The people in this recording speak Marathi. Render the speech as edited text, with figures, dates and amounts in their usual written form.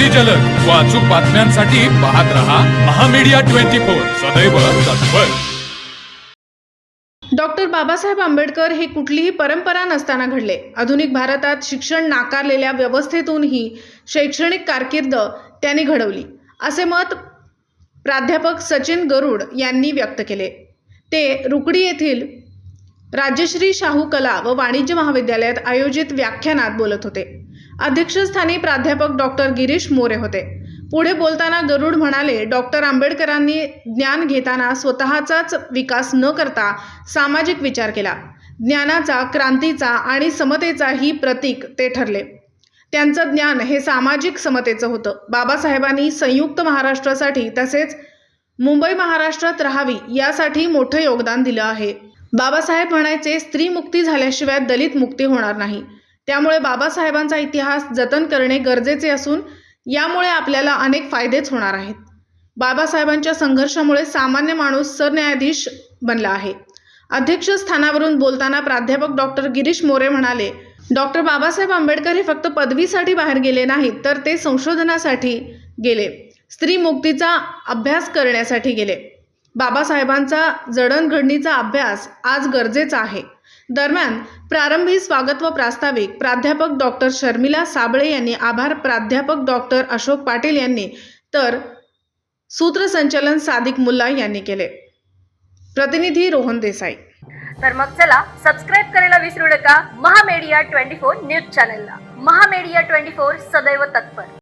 अतिजलद व अचूक बातम्यांसाठी पाहत रहा महामीडिया 24 सदैव तत्पर। डॉक्टर बाबासाहेब आंबेडकर हे कुठलीही परंपरा नसताना घडले। आधुनिक भारतात शिक्षण नाकारलेल्या व्यवस्थेतून ही शैक्षणिक कारकीर्द त्यांनी घडवली, असे मत प्राध्यापक सचिन गरुड यांनी व्यक्त केले। ते रुकडी येथील राजश्री शाहू कला व वाणिज्य महाविद्यालयात आयोजित व्याख्यानात बोलत होते। अध्यक्षस्थानी प्राध्यापक डॉक्टर गिरीश मोरे होते। पुढे बोलताना गरुड म्हणाले, डॉक्टर आंबेडकरांनी ज्ञान घेताना स्वतःचाच विकास न करता सामाजिक विचार केला। ज्ञानाचा, क्रांतीचा आणि समतेचाही प्रतीक ते ठरले। त्यांचं ज्ञान हे सामाजिक समतेचं होतं। बाबासाहेबांनी संयुक्त महाराष्ट्रासाठी तसेच मुंबई महाराष्ट्रात राहावी यासाठी मोठं योगदान दिलं आहे। बाबासाहेब म्हणायचे, स्त्री मुक्ती झाल्याशिवाय दलित मुक्ती होणार नाही। त्यामुळे बाबासाहेबांचा इतिहास जतन करणे गरजेचे असून यामुळे आपल्याला अनेक फायदेच होणार आहेत। बाबासाहेबांच्या संघर्षामुळे सामान्य माणूस सरन्यायाधीश बनला आहे। अध्यक्षस्थानावरून बोलताना प्राध्यापक डॉक्टर गिरीश मोरे म्हणाले, डॉक्टर बाबासाहेब आंबेडकर हे फक्त पदवीसाठी बाहेर गेले नाहीत, तर ते संशोधनासाठी गेले, स्त्री मुक्तीचा अभ्यास करण्यासाठी गेले। बाबासाहेबांचा जडणघडणीचा अभ्यास आज गरजेचा आहे। दरम्यान प्रारंभी स्वागत व प्रास्ताविक प्राध्यापक डॉक्टर शर्मिला साबळे यांनी, आभार प्राध्यापक डॉक्टर अशोक पाटील यांनी, तर सूत्रसंचालन सादिक मुल्ला यांनी केले। प्रतिनिधी रोहन देसाई। तर मग चला सबस्क्राईब करायला विसरू नका महामीडिया 24 न्यूज चॅनलला। महामीडिया 24 सदैव तत्पर।